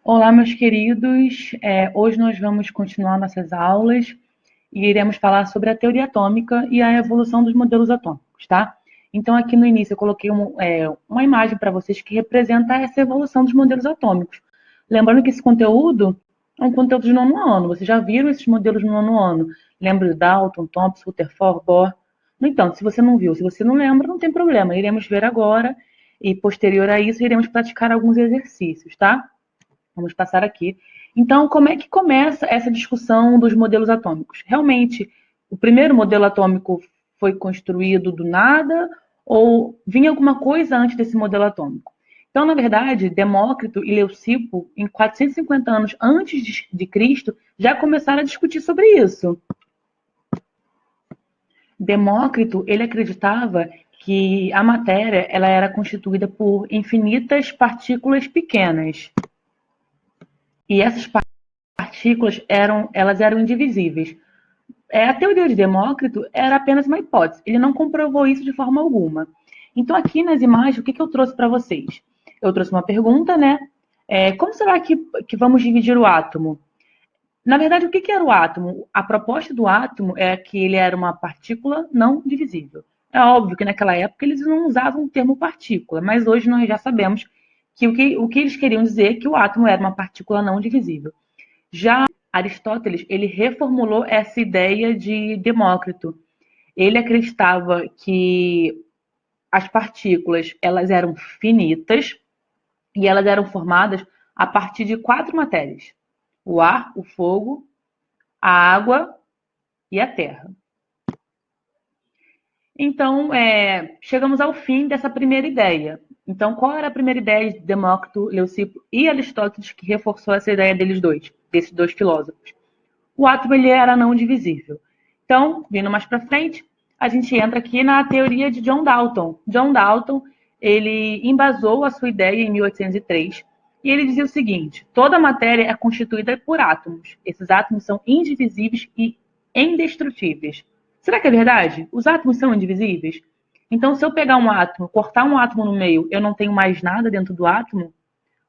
Olá, meus queridos. Hoje nós vamos continuar nossas aulas e iremos falar sobre a teoria atômica e a evolução dos modelos atômicos, tá? Então, aqui no início eu coloquei uma imagem para vocês que representa essa evolução dos modelos atômicos. Lembrando que esse conteúdo é um conteúdo de nono ano. Vocês já viram esses modelos no nono ano? Lembra de Dalton, Thomson, Rutherford, Bohr? No entanto, se você não viu, se você não lembra, não tem problema. Iremos ver agora e, posterior a isso, iremos praticar alguns exercícios, tá? Vamos passar aqui. Então, como é que começa essa discussão dos modelos atômicos? Realmente, o primeiro modelo atômico foi construído do nada ou vinha alguma coisa antes desse modelo atômico? Então, na verdade, Demócrito e Leucipo, em 450 anos antes de Cristo, já começaram a discutir sobre isso. Demócrito, ele acreditava que a matéria ela era constituída por infinitas partículas pequenas. E essas partículas eram indivisíveis. A teoria de Demócrito era apenas uma hipótese, ele não comprovou isso de forma alguma. Então, aqui nas imagens, o que eu trouxe para vocês? Eu trouxe uma pergunta, né? Como será que vamos dividir o átomo? Na verdade, o que era o átomo? A proposta do átomo é que ele era uma partícula não divisível. É óbvio que naquela época eles não usavam o termo partícula, mas hoje nós já sabemos que o que eles queriam dizer é que o átomo era uma partícula não divisível. Já Aristóteles, ele reformulou essa ideia de Demócrito. Ele acreditava que as partículas, elas eram finitas e elas eram formadas a partir de 4 matérias: o ar, o fogo, a água e a terra. Então, chegamos ao fim dessa primeira ideia. Então, qual era a primeira ideia de Demócrito, Leucipo e Aristóteles que reforçou essa ideia desses dois filósofos? O átomo ele era não divisível. Então, vindo mais para frente, a gente entra aqui na teoria de John Dalton. John Dalton, ele embasou a sua ideia em 1803 e ele dizia o seguinte: toda matéria é constituída por átomos. Esses átomos são indivisíveis e indestrutíveis. Será que é verdade? Os átomos são indivisíveis? Então, se eu pegar um átomo, cortar um átomo no meio, eu não tenho mais nada dentro do átomo?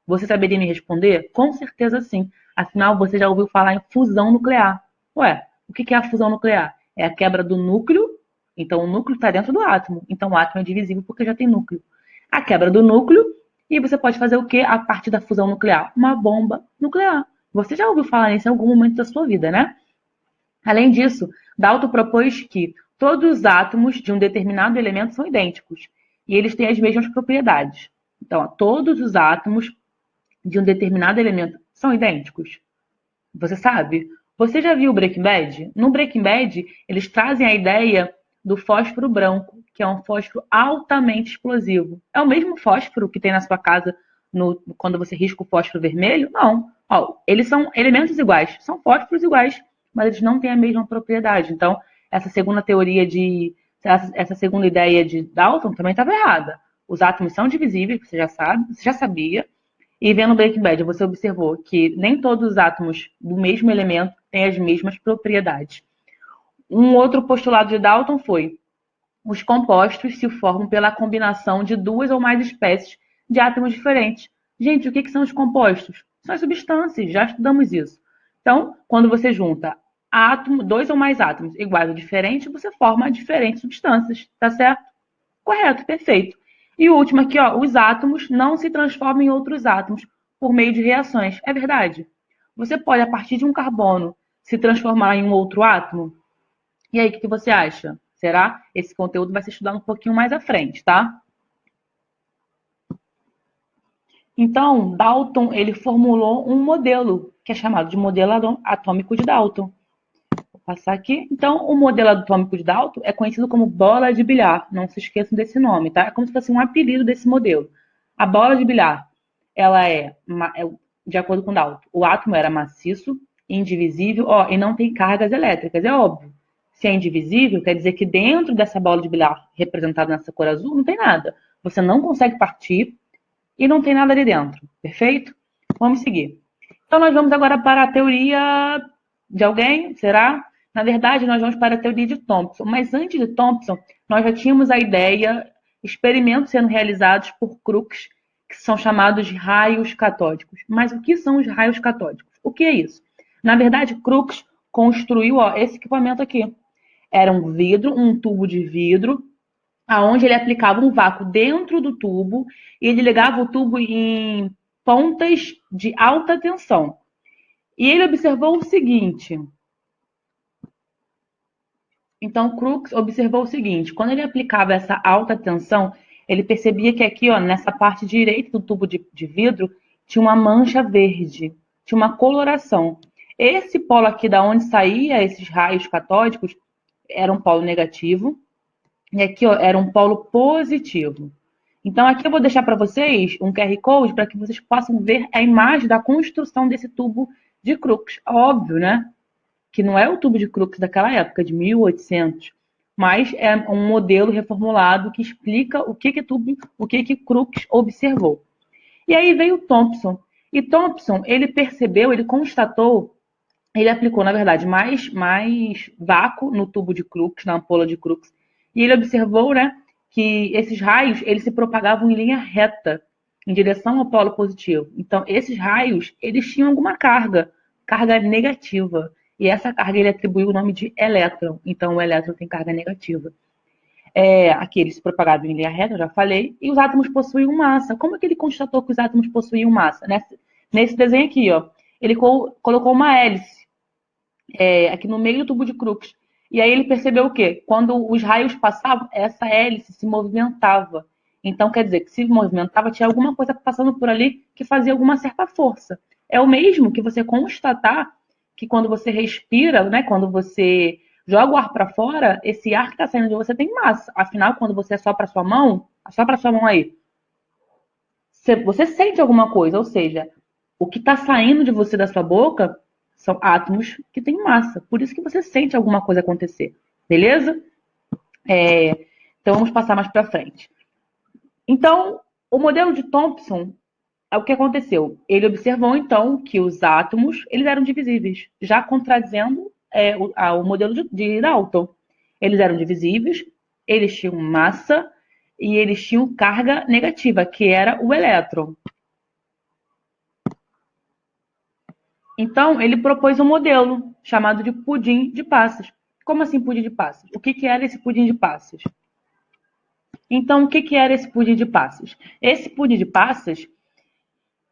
Você saberia me responder? Com certeza sim. Afinal, você já ouviu falar em fusão nuclear. Ué, o que é a fusão nuclear? É a quebra do núcleo. Então, o núcleo está dentro do átomo. Então, o átomo é divisível porque já tem núcleo. A quebra do núcleo, e você pode fazer o que a partir da fusão nuclear? Uma bomba nuclear. Você já ouviu falar nisso em algum momento da sua vida, né? Além disso, Dalton propôs que todos os átomos de um determinado elemento são idênticos e eles têm as mesmas propriedades. Então, todos os átomos de um determinado elemento são idênticos? Você sabe? Você já viu o Breaking Bad? No Breaking Bad, eles trazem a ideia do fósforo branco, que é um fósforo altamente explosivo. É o mesmo fósforo que tem na sua casa quando você risca o fósforo vermelho? Não. Ó, eles são elementos iguais, são fósforos iguais, mas eles não têm a mesma propriedade. Então, essa segunda teoria essa segunda ideia de Dalton também estava errada. Os átomos são divisíveis, você já sabe, você já sabia, e vendo Breaking Bad, você observou que nem todos os átomos do mesmo elemento têm as mesmas propriedades. Um outro postulado de Dalton foi: os compostos se formam pela combinação de duas ou mais espécies de átomos diferentes. Gente, o que são os compostos? São as substâncias, já estudamos isso. Então, quando você junta dois ou mais átomos iguais ou diferentes, você forma diferentes substâncias, tá certo? Correto, perfeito. E o último aqui, ó, os átomos não se transformam em outros átomos por meio de reações. É verdade? Você pode, a partir de um carbono, se transformar em um outro átomo? E aí, o que você acha? Será? Esse conteúdo vai ser estudado um pouquinho mais à frente, tá? Então, Dalton, ele formulou um modelo, que é chamado de modelo atômico de Dalton. Vou passar aqui. Então, o modelo atômico de Dalton é conhecido como bola de bilhar. Não se esqueçam desse nome, tá? É como se fosse um apelido desse modelo. A bola de bilhar, ela de acordo com Dalton, o átomo era maciço, indivisível, e não tem cargas elétricas. É óbvio. Se é indivisível, quer dizer que dentro dessa bola de bilhar representada nessa cor azul, não tem nada. Você não consegue partir e não tem nada ali dentro. Perfeito? Vamos seguir. Então, nós vamos agora para a teoria de alguém, será? Na verdade, nós vamos para a teoria de Thomson. Mas antes de Thomson, nós já tínhamos a ideia, experimentos sendo realizados por Crookes, que são chamados de raios catódicos. Mas o que são os raios catódicos? O que é isso? Na verdade, Crookes construiu esse equipamento aqui. Era um vidro, um tubo de vidro, aonde ele aplicava um vácuo dentro do tubo e ele ligava o tubo em pontas de alta tensão. E ele observou o seguinte. Então, Crookes observou o seguinte: quando ele aplicava essa alta tensão, ele percebia que aqui, ó, nessa parte direita do tubo de vidro, tinha uma mancha verde, tinha uma coloração. Esse polo aqui, da onde saía esses raios catódicos, era um polo negativo, e aqui, ó, era um polo positivo. Então, aqui eu vou deixar para vocês um QR Code para que vocês possam ver a imagem da construção desse tubo de Crookes. Óbvio, né? Que não é o tubo de Crookes daquela época, de 1800, mas é um modelo reformulado que explica o que Crookes observou. E aí veio Thomson. E Thomson, ele percebeu, ele constatou, ele aplicou, na verdade, mais vácuo no tubo de Crookes, na ampola de Crookes, e ele observou, né, que esses raios, eles se propagavam em linha reta, em direção ao polo positivo. Então, esses raios, eles tinham alguma carga negativa. E essa carga ele atribuiu o nome de elétron. Então, o elétron tem carga negativa. Aqui eles se propagavam em linha reta, eu já falei, e os átomos possuíam massa. Como é que ele constatou que os átomos possuíam massa? Nesse desenho aqui, ó, ele colocou uma hélice aqui no meio do tubo de Crookes. E aí ele percebeu o quê? Quando os raios passavam, essa hélice se movimentava. Então, quer dizer que se movimentava, tinha alguma coisa passando por ali que fazia alguma certa força. É o mesmo que você constatar que quando você respira, né, quando você joga o ar para fora, esse ar que está saindo de você tem massa. Afinal, quando você assopra a sua mão aí, você sente alguma coisa, ou seja, o que está saindo de você da sua boca são átomos que têm massa. Por isso que você sente alguma coisa acontecer. Beleza? Então vamos passar mais para frente. Então, o modelo de Thomson é o que aconteceu. Ele observou, então, que os átomos eles eram divisíveis, já contradizendo o modelo de Dalton. Eles eram divisíveis, eles tinham massa e eles tinham carga negativa, que era o elétron. Então, ele propôs um modelo chamado de pudim de passas. Como assim pudim de passas? O que era esse pudim de passas? Então, o que era esse pudim de passas? Esse pudim de passas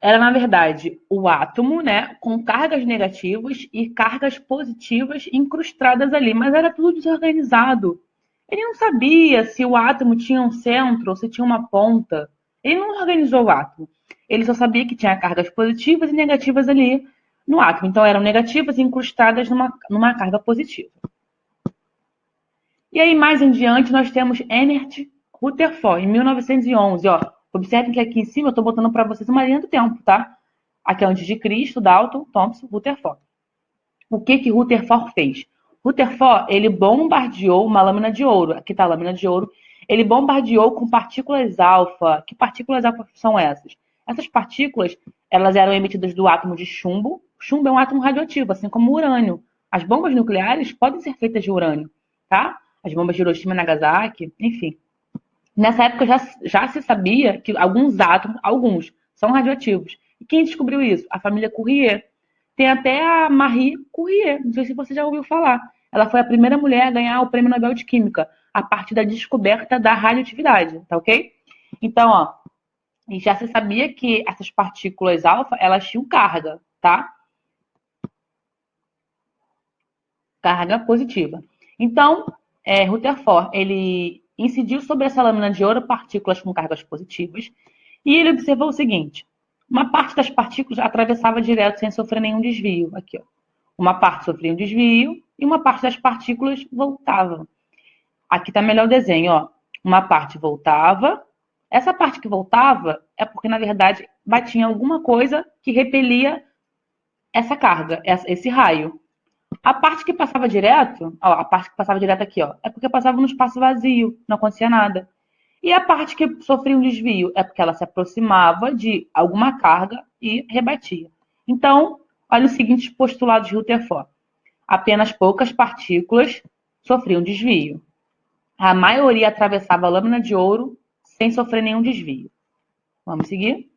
era, na verdade, o átomo, né, com cargas negativas e cargas positivas incrustadas ali, mas era tudo desorganizado. Ele não sabia se o átomo tinha um centro ou se tinha uma ponta. Ele não organizou o átomo. Ele só sabia que tinha cargas positivas e negativas ali no átomo. Então, eram negativas incrustadas numa carga positiva. E aí, mais em diante, nós temos Ernst Rutherford, em 1911. Ó, observem que aqui em cima eu estou botando para vocês uma linha do tempo, tá? Aqui é antes de Cristo, Dalton, Thomson, Rutherford. O que Rutherford fez? Rutherford, ele bombardeou uma lâmina de ouro. Aqui está a lâmina de ouro. Ele bombardeou com partículas alfa. Que partículas alfa são essas? Essas partículas, elas eram emitidas do átomo de chumbo. Chumbo é um átomo radioativo, assim como o urânio. As bombas nucleares podem ser feitas de urânio, tá? As bombas de Hiroshima e Nagasaki, enfim. Nessa época já se sabia que alguns átomos, são radioativos. E quem descobriu isso? A família Curie. Tem até a Marie Curie, não sei se você já ouviu falar. Ela foi a primeira mulher a ganhar o Prêmio Nobel de Química, a partir da descoberta da radioatividade, tá ok? Então, ó, já se sabia que essas partículas alfa, elas tinham carga, tá? Carga positiva. Então, Rutherford, ele incidiu sobre essa lâmina de ouro partículas com cargas positivas e ele observou o seguinte: uma parte das partículas atravessava direto sem sofrer nenhum desvio. Aqui, ó. Uma parte sofria um desvio e uma parte das partículas voltava. Aqui está melhor o desenho, ó. Uma parte voltava. Essa parte que voltava é porque, na verdade, batia em alguma coisa que repelia essa carga, esse raio. A parte que passava direto, ó, a parte que passava direto aqui, ó, é porque passava no espaço vazio, não acontecia nada. E a parte que sofria um desvio é porque ela se aproximava de alguma carga e rebatia. Então, olha os seguintes postulados de Rutherford. Apenas poucas partículas sofriam desvio. A maioria atravessava a lâmina de ouro sem sofrer nenhum desvio. Vamos seguir?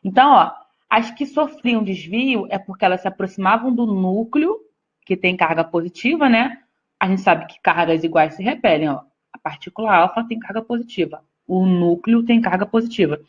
Então, ó, as que sofriam desvio é porque elas se aproximavam do núcleo, que tem carga positiva, né? A gente sabe que cargas iguais se repelem, ó. A partícula alfa tem carga positiva, o núcleo tem carga positiva.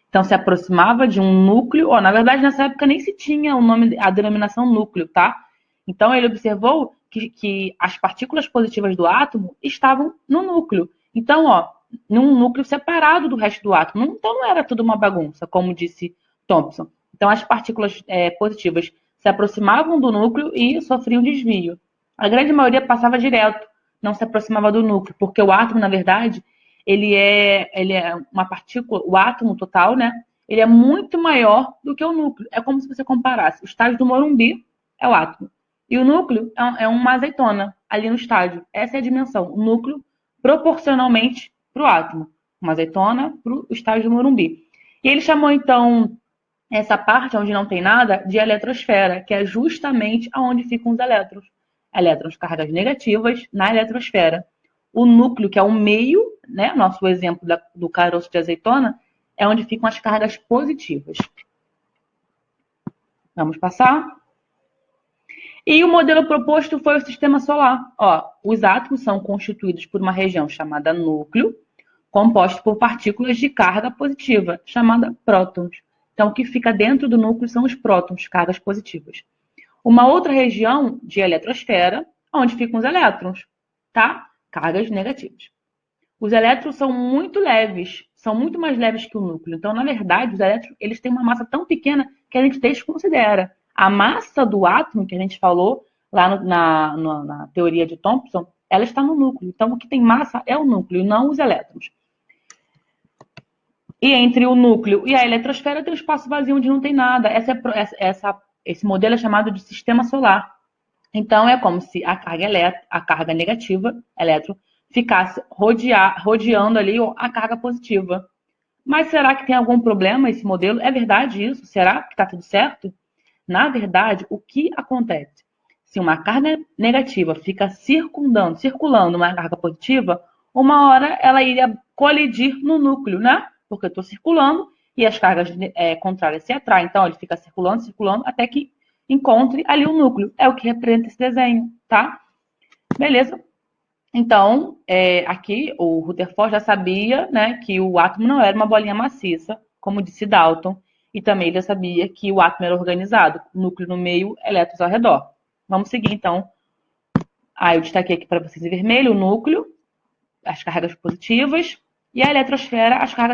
Então, se aproximava de um núcleo, ó, na verdade, nessa época nem se tinha o nome, a denominação núcleo, tá? Então, ele observou que as partículas positivas do átomo estavam no núcleo. Então, ó, num núcleo separado do resto do átomo. Então, não era tudo uma bagunça, como disse Thomson. Então, as partículas positivas se aproximavam do núcleo e sofriam desvio. A grande maioria passava direto, não se aproximava do núcleo, porque o átomo, na verdade, ele é uma partícula, o átomo total, né? Ele é muito maior do que o núcleo. É como se você comparasse o estágio do Morumbi é o átomo. E o núcleo é uma azeitona ali no estágio. Essa é a dimensão. O núcleo proporcionalmente para o átomo. Uma azeitona para o estágio do Morumbi. E ele chamou, então, essa parte onde não tem nada de eletrosfera, que é justamente onde ficam os elétrons. Elétrons, cargas negativas na eletrosfera. O núcleo, que é o meio, né, nosso exemplo do caroço de azeitona, é onde ficam as cargas positivas. Vamos passar? E o modelo proposto foi o sistema solar. Ó, os átomos são constituídos por uma região chamada núcleo, composto por partículas de carga positiva, chamada prótons. Então, o que fica dentro do núcleo são os prótons, cargas positivas. Uma outra região de eletrosfera, onde ficam os elétrons, tá? Cargas negativas. Os elétrons são muito leves, são muito mais leves que o núcleo. Então, na verdade, os elétrons eles têm uma massa tão pequena que a gente desconsidera. A massa do átomo, que a gente falou lá na teoria de Thomson, ela está no núcleo. Então, o que tem massa é o núcleo, não os elétrons. E entre o núcleo e a eletrosfera tem um espaço vazio onde não tem nada. Esse modelo é chamado de sistema solar. Então, é como se a carga negativa, elétron, ficasse rodeando ali a carga positiva. Mas será que tem algum problema esse modelo? É verdade isso? Será que está tudo certo? Na verdade, o que acontece? Se uma carga negativa fica circulando uma carga positiva, uma hora ela iria colidir no núcleo, né? Porque eu estou circulando e as cargas contrárias se atraem. Então, ele fica circulando, até que encontre ali o núcleo. É o que representa esse desenho, tá? Beleza? Então, aqui o Rutherford já sabia, né, que o átomo não era uma bolinha maciça, como disse Dalton, e também ele já sabia que o átomo era organizado, núcleo no meio, elétrons ao redor. Vamos seguir, então. Eu destaquei aqui para vocês em vermelho o núcleo, as cargas positivas, e a eletrosfera, as cargas